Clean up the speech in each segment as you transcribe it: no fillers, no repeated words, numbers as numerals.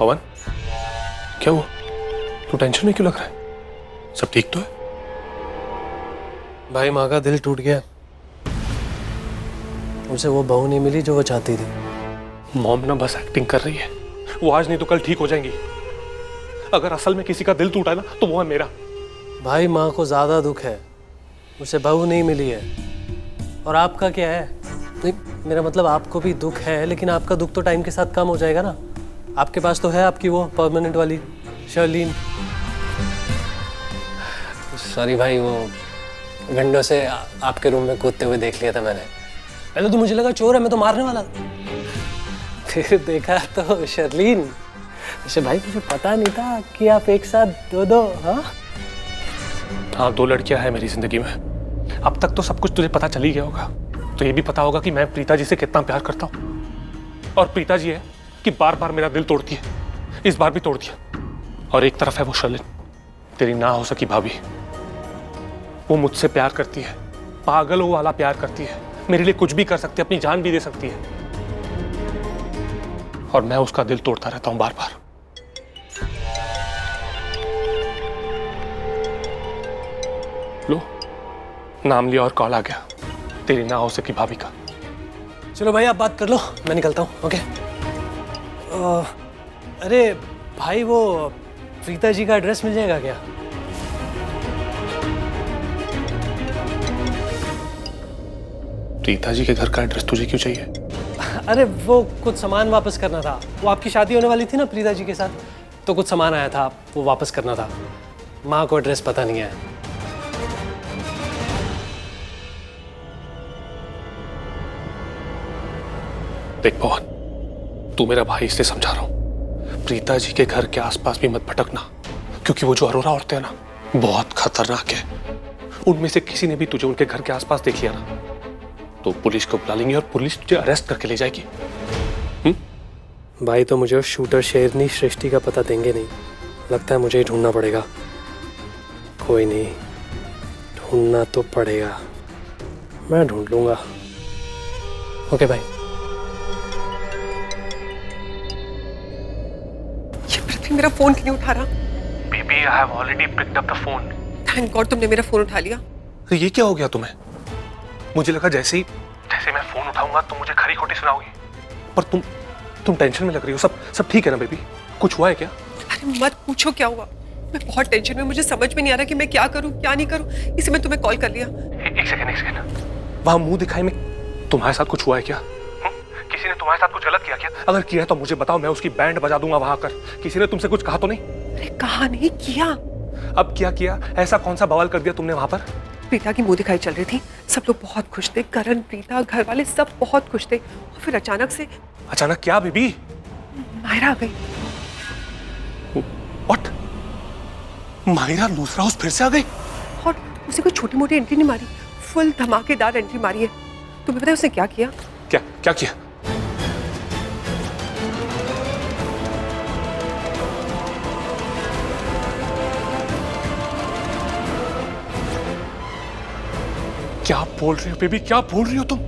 पवन, क्या हुआ? तू टेंशन में क्यों लग रहा है? सब ठीक तो है? भाई माँ का दिल टूट गया। उसे वो बहू नहीं मिली जो वो चाहती थी। मॉम ना बस एक्टिंग कर रही है। वो आज नहीं तो कल ठीक हो जाएंगी। अगर असल में किसी का दिल टूटा ना तो वो है मेरा। भाई माँ को ज्यादा दुख है, उसे बहू नहीं मिली है। और आपका क्या है? नहीं, मेरा मतलब आपको भी दुख है, लेकिन आपका दुख तो टाइम के साथ कम हो जाएगा ना। आपके पास तो है आपकी वो परमानेंट वाली शर्लीन। सॉरी भाई, वो विंडो से आपके रूम में कूदते हुए देख लिया था मैंने। पहले तो मुझे लगा चोर है, मैं तो मारने वाला था। फिर देखा तो शर्लीन। अच्छा भाई, मुझे पता नहीं था कि आप एक साथ दो। हाँ, 2 लड़कियां हैं मेरी जिंदगी में। अब तक तो सब कुछ तुझे पता चल ही गया होगा। तो ये भी पता होगा कि मैं प्रीता जी से कितना प्यार करता हूँ। और प्रीता जी है कि बार बार मेरा दिल तोड़ती है। इस बार भी तोड़ दिया। और एक तरफ है वो शर्लिन, तेरी ना हो सकी भाभी। वो मुझसे प्यार करती है, पागलों वाला प्यार करती है। मेरे लिए कुछ भी कर सकती है, अपनी जान भी दे सकती है। और मैं उसका दिल तोड़ता रहता हूं बार बार। लो, नाम लिया और कॉल आ गया, तेरी ना हो सकी भाभी का। चलो भाई, आप बात कर लो, मैं निकलता हूँ। ओके। अरे भाई, वो प्रीता जी का एड्रेस मिल जाएगा क्या? प्रीता जी के घर का एड्रेस तुझे क्यों चाहिए? अरे वो कुछ सामान वापस करना था। वो आपकी शादी होने वाली थी ना प्रीता जी के साथ, तो कुछ सामान आया था, वो वापस करना था। माँ को एड्रेस पता नहीं है। देख पवन, तू मेरा भाई इसलिए समझा रहा हूं, प्रीता जी के घर के आसपास भी मत भटकना। क्योंकि वो जो अरोरा औरतें हैं ना, बहुत खतरनाक है। उनमें से किसी ने भी तुझे उनके घर के आसपास देख लिया ना, तो पुलिस को बुला लेंगे और पुलिस तुझे अरेस्ट करके ले जाएगी। भाई तो मुझे शूटर शेरनी सृष्टि का पता देंगे नहीं। लगता है मुझे ही ढूंढना पड़ेगा। कोई नहीं, ढूंढना तो पड़ेगा, मैं ढूंढ लूंगा। ओके भाई। ये पृथ्वी मेरा फोन क्यों नहीं उठा रहा? Baby, I have already picked up the phone. Thank God तुमने मेरा फोन उठा लिया। तो ये क्या हो गया तुम्हें? मुझे लगा जैसे मैं फोन उठाऊंगा तो मुझे खरी खोटी सुनाओगी। पर तुम टेंशन में लग रही हो। सब ठीक है ना बेबी? कुछ हुआ है क्या? अरे मत पूछो क्या हुआ। मैं बहुत टेंशन में, मुझे समझ में नहीं आ रहा कि मैं क्या करूं क्या नहीं करूं, इसी में तुम्हें कॉल कर लिया। एक सेकंड। वहां मुंह दिखाई में तुम्हारे साथ कुछ हुआ है क्या? किसी ने तुम्हारे साथ कुछ गलत किया क्या? अगर किया है तो मुझे बताओ, मैं उसकी बैंड बजा दूंगा वहां आकर। किसी ने तुमसे कुछ कहा तो नहीं? अरे कहा नहीं किया। अब क्या किया? ऐसा कौन सा बवाल कर दिया तुमने वहां पर? प्रीता की मुंह दिखाई चल रही थी, सब लोग बहुत खुश थे। करण, प्रीता, घर वाले सब बहुत खुश थे। और फिर अचानक क्या बेबी? मायरा आ गई। व्हाट? मायरा दूसरा हाउस फिर से आ गई? और उसे कोई छोटी मोटी एंट्री नहीं मारी, फुल धमाकेदार एंट्री मारी है। तुम्हें पता है उसने क्या किया? क्या किया? क्या बोल रही हो बेबी? क्या बोल रही हो तुम?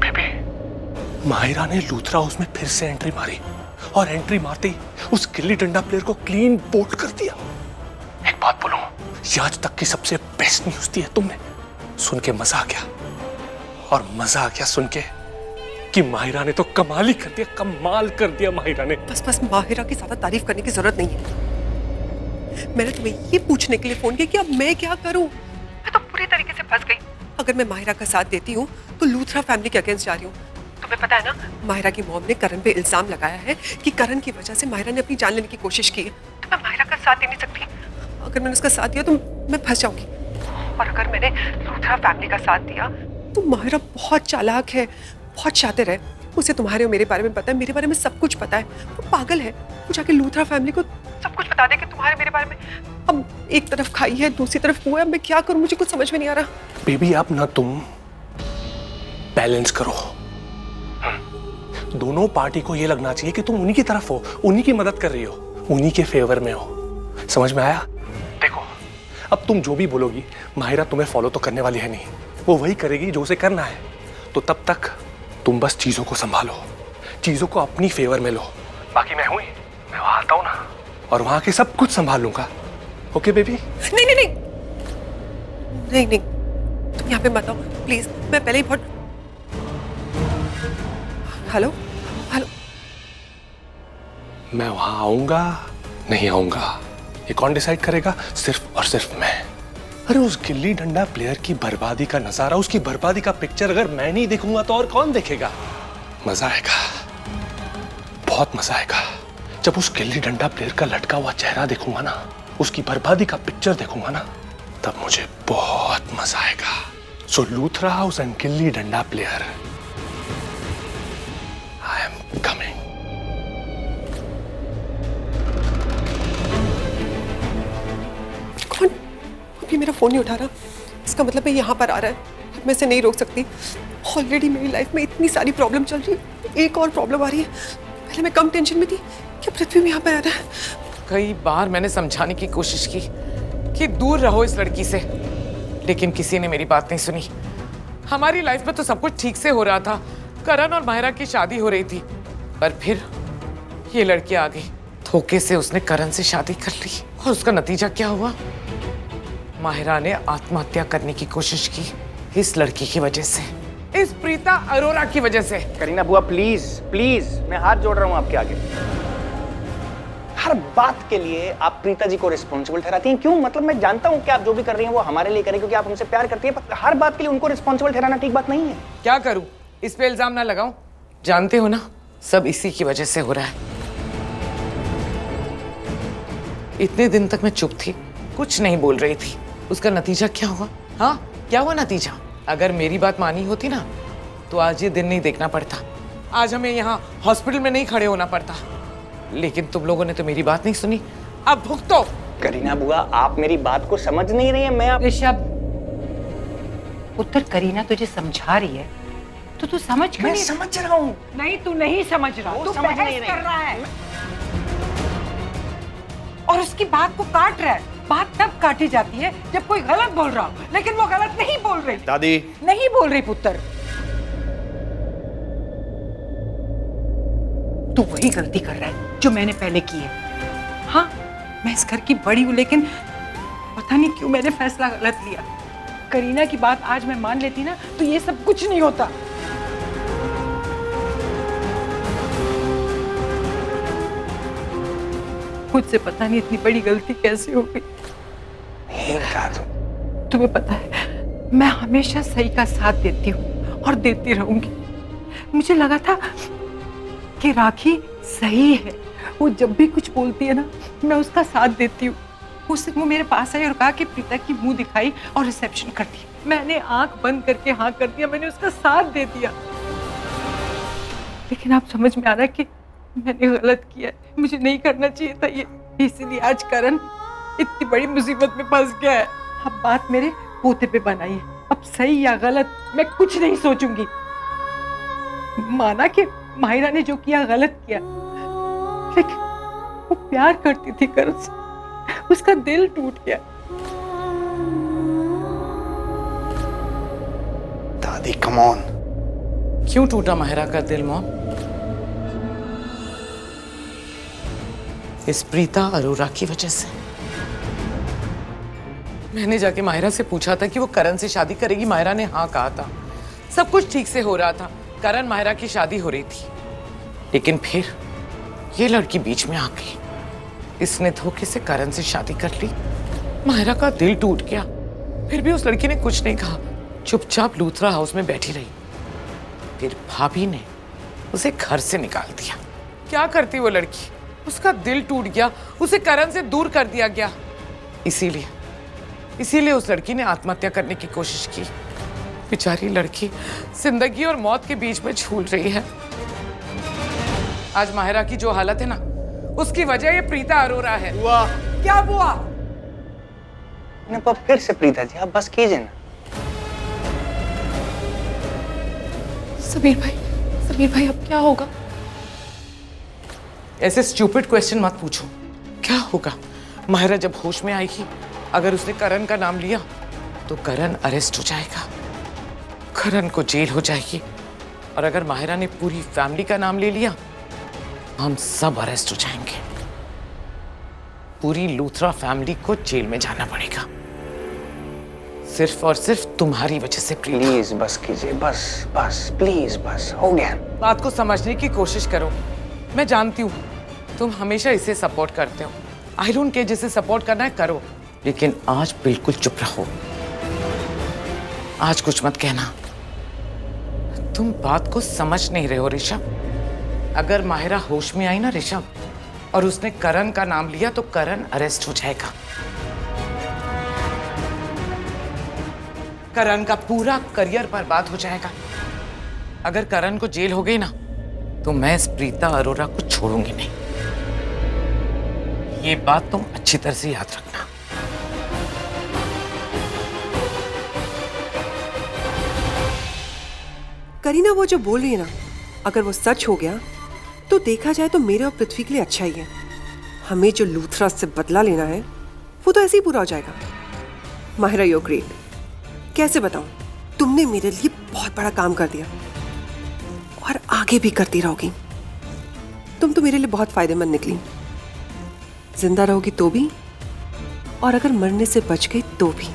बेबी, माहिरा ने लूथरा हाउस में फिर से एंट्री मारी और एंट्री मारते ही उस गिल्ली डंडा प्लेयर को क्लीन बोल्ड कर दिया। एक बात बोलूं, ये आज तक की सबसे बेस्ट न्यूज़ दी है तुमने। सुन के मजा आ गया, और मजा आ गया सुन के कि माहिरा ने तो कमाल ही कर दिया, कमाल कर दिया माहिरा ने। बस माहिरा की ज्यादा तारीफ करने की जरूरत नहीं है। मैंने तुम्हें ये पूछने के लिए फोन किया कि अब मैं क्या करूं। मैं तो पूरी तरीके से फंस गई। अगर मैं माहिरा का साथ देती हूँ तो लूथरा फैमिली के अगेंस्ट जा रही हूँ। तुम्हें पता है ना, माहिरा की मॉम ने करण पे इल्जाम लगाया है कि करण की वजह से माहिरा ने अपनी जान लेने की कोशिश की है। तो मैं माहिरा का साथ दे नहीं सकती। अगर मैंने उसका साथ दिया तो मैं फंस जाऊंगी। और अगर मैंने लूथरा फैमिली का साथ दिया तो माहिरा बहुत चालाक है, बहुत शातिर है। उसे तुम्हारे और मेरे बारे में पता है, मेरे बारे में सब कुछ पता है। वो पागल है, वो जाके लूथरा फैमिली को सब कुछ बता दे कि तुम्हारे मेरे बारे में। अब एक तरफ खाई है, दूसरी तरफ वो है। मैं क्या करूं, मुझे कुछ समझ में नहीं आ रहा। बेबी, अब ना तुम बैलेंस करो। दोनों पार्टी को ये लगना चाहिए कि तुम उन्हीं की तरफ हो, उन्हीं की मदद कर रही हो, उन्हीं के फेवर में हो। समझ में आया? देखो, अब तुम जो भी बोलोगी, माहिरा तुम्हें फॉलो तो करने वाली है नहीं। वो वही करेगी जो उसे करना है। तो तब तक तुम बस चीजों को संभालो, चीजों को अपनी फेवर में लो। बाकी मैं हूं ही, मैं वहां आता हूँ ना, और वहां के सब कुछ संभाल लूंगा। Okay baby? नहीं नहीं नहीं नहीं नहीं, तुम यहाँ पे मत आओ प्लीज। मैं पहले ही बहुत। Hello hello. मैं वहां आऊंगा नहीं आऊंगा ये कौन डिसाइड करेगा? सिर्फ और सिर्फ मैं। अरे उस गिल्ली डंडा प्लेयर की बर्बादी का नजारा, उसकी बर्बादी का पिक्चर अगर मैं नहीं देखूंगा तो और कौन देखेगा? मजा आएगा, बहुत मजा आएगा। जब उस गिल्ली डंडा प्लेयर का लटका हुआ चेहरा देखूंगा ना, उसकी बर्बादी का पिक्चर देखूंगा ना, तब मुझे बहुत मजा आएगा। सो Luthra house and gilli danda player, I am coming. कौन? अभी मेरा फोन नहीं उठा रहा, इसका मतलब है यहाँ पर आ रहा है। अब मैं इसे नहीं रोक सकती। ऑलरेडी मेरी लाइफ में इतनी सारी प्रॉब्लम चल रही है, एक और प्रॉब्लम आ रही है। पहले मैं कम टेंशन में थी कि पृथ्वी में यहाँ पर आ रहा है। कई बार मैंने समझाने की कोशिश की कि दूर रहो इस लड़की से, लेकिन किसी ने मेरी बात नहीं सुनी। हमारी लाइफ में तो सब कुछ ठीक से हो रहा था, करण और माहिरा की शादी हो रही थी, पर फिर ये लड़की आ गई। धोखे से उसने करण से शादी कर ली और उसका नतीजा क्या हुआ? माहिरा ने आत्महत्या करने की कोशिश की इस लड़की की वजह से, इस प्रीता अरोरा की वजह से। करीना बुआ प्लीज प्लीज, मैं हाथ जोड़ रहा हूं आपके आगे। हर बात के लिए आप प्रीता जी को रिस्पॉन्सिबल ठहराती हैं। क्यों? मतलब मैं जानता हूं कि आप जो भी कर रही हैं वो हमारे लिए करें क्योंकि आप हमसे प्यार करती हैं, पर हर बात के लिए उनको रिस्पॉन्सिबल ठहराना ठीक बात नहीं है। क्या करूं? इस पे इल्जाम ना लगाऊं? जानते हो ना, सब इसी की वजह से हो रहा है। इतने दिन तक मैं चुप थी, कुछ नहीं बोल रही थी। उसका नतीजा क्या हुआ? हाँ, क्या हुआ नतीजा? अगर मेरी बात मानी होती ना तो आज ये दिन नहीं देखना पड़ता, आज हमें यहाँ हॉस्पिटल में नहीं खड़े होना पड़ता। लेकिन तुम लोगों ने तो मेरी बात नहीं सुनी। अब भुगतो। करीना बुआ, आप मेरी बात को समझ नहीं रही हैं। मैं आप ऋषभ, पुत्र करीना तुझे समझा रही है तो तू समझ क्यों मैं नहीं? समझ रहा हूँ। नहीं, तू नहीं समझ रहा, वो तू समझ बहस नहीं रही। कर रहा है और उसकी बात को काट रहा है। बात तब काटी जाती है जब कोई गलत बोल रहा हो, लेकिन वो गलत नहीं बोल रही। दादी नहीं बोल रही पुत्र। तू वही गलती कर रहा है जो मैंने पहले की है। हाँ, मैं इस घर की बड़ी हूं, लेकिन पता नहीं क्यों मैंने फैसला गलत लिया। करीना की बात आज मैं मान लेती ना तो ये सब कुछ नहीं होता। मुझसे पता नहीं इतनी बड़ी गलती कैसे हो गई। तुम्हें पता है, मैं हमेशा सही का साथ देती हूँ और देती रहूंगी। मुझे लगा था कि राखी सही है, वो जब भी कुछ बोलती है ना मैं उसका साथ देती हूँ। उस दिन वो मेरे पास आई और कहा कि प्रीता की मुंह दिखाई और रिसेप्शन कर दी। मैंने आंख बंद करके हाँ कर दिया, मैंने उसका साथ दे दिया। लेकिन आप समझ में आ रहा है कि मैंने गलत किया, मुझे नहीं करना चाहिए था ये। इसीलिए आज करण इतनी बड़ी मुसीबत में फंस गया है। अब बात मेरे पोते पे बनाई है, अब सही या गलत मैं कुछ नहीं सोचूंगी। माना कि माहिरा ने जो किया गलत किया, लेकिन वो प्यार करती थी करण से, उसका दिल टूट गया। दादी कम ऑन। क्यों टूटा माहिरा का दिल मॉम? इस प्रीता अरोरा की वजह से। मैंने जाके माहिरा से पूछा था कि वो करण से शादी करेगी। माहिरा ने हाँ कहा था, सब कुछ ठीक से हो रहा था, करण माहिरा की शादी हो रही थी। लेकिन फिर ये लड़की बीच में आ गई, इसने धोखे से करण से शादी कर ली। माहिरा का दिल टूट गया, फिर भी उस लड़की ने कुछ नहीं कहा, चुपचाप लूथरा हाउस में बैठी रही। फिर भाभी ने उसे घर से निकाल दिया। क्या करती वो लड़की? उसका दिल टूट गया, उसे करण से दूर कर दिया गया। इसीलिए उस लड़की ने आत्महत्या करने की कोशिश की। बेचारी लड़की जिंदगी और मौत के बीच में झूल रही है। आज माहिरा की जो हालत है ना, उसकी वजह ये प्रीता अरोरा है। बुआ क्या बुआ? फिर से प्रीता जी, आप बस कीजिए ना। समीर भाई अब क्या होगा? ऐसे स्टूपिड क्वेश्चन मत पूछो। क्या होगा? माहिरा जब होश में आएगी, अगर उसने करण का नाम लिया तो करण अरेस्ट हो जाएगा, करण को जेल हो जाएगी। और अगर माहिरा ने पूरी फैमिली का नाम ले लिया, हम सब अरेस्ट हो जाएंगे। पूरी लूथरा फैमिली को जेल में जाना पड़ेगा, सिर्फ और सिर्फ तुम्हारी वजह से। प्लीज बस कीजिए, बस बस प्लीज बस, हो गया। बात को समझने की कोशिश करो। मैं जानती हूँ तुम हमेशा इसे सपोर्ट करते हो, आयरून के जिसे सपोर्ट करना है करो, लेकिन आज बिल्कुल चुप रहो। आज कुछ मत कहना। तुम बात को समझ नहीं रहे हो ऋषभ। अगर माहिरा होश में आई ना ऋषभ, और उसने करण का नाम लिया तो करण अरेस्ट हो जाएगा। करण का पूरा करियर बर्बाद हो जाएगा। अगर करण को जेल हो गई ना तो मैं इस प्रीता अरोरा को छोड़ूंगी नहीं। ये बात तुम अच्छी तरह से याद रखना। करीना वो जो बोल रही है ना, अगर वो सच हो गया तो देखा जाए तो मेरे और पृथ्वी के लिए अच्छा ही है। हमें जो लूथरा से बदला लेना है वो तो ऐसे ही पूरा हो जाएगा। Mahira you great. कैसे बताऊं, तुमने मेरे लिए बहुत बड़ा काम कर दिया और आगे भी करती रहोगी। तुम तो मेरे लिए बहुत फायदेमंद निकली। जिंदा रहोगी तो भी, और अगर मरने से बच गई तो भी।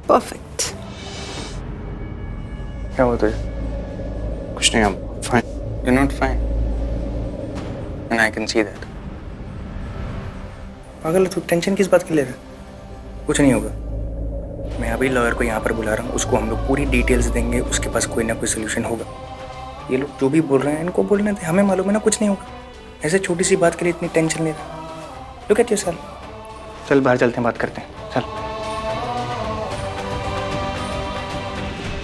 परफेक्ट। क्या हुआ तुझे? कुछ नहीं, fine. You not fine and I can see that. पागल, तू टेंशन किस बात की ले रहा है? कुछ नहीं होगा। मैं अभी लॉयर को यहाँ पर बुला रहा हूँ, उसको हम लोग पूरी डिटेल्स देंगे, उसके पास कोई ना कोई सोल्यूशन होगा। ये लोग जो भी बोल रहे हैं इनको बोलने दे, हमें मालूम है ना कुछ नहीं होगा। ऐसे छोटी सी बात के लिए इतनी टेंशन ले रहा। Look at yourself. चल बाहर चलते हैं, बात करते हैं। चल।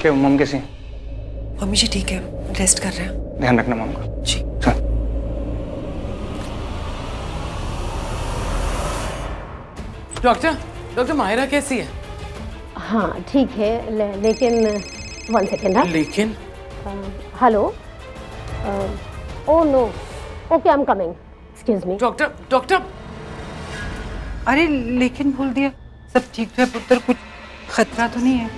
क्या मम कैसी? मम्मी जी ठीक है, रेस्ट कर रहे हैं। ध्यान रखना मम का। जी। चल। डॉक्टर माहिरा कैसी है? हाँ ठीक है, लेकिन 1 सेकेंड। हाँ लेकिन hello, oh no, okay I am coming, excuse me. Doctor अरे लेकिन बोल दिया, सब ठीक तो है पुत्र, कुछ खतरा तो नहीं है?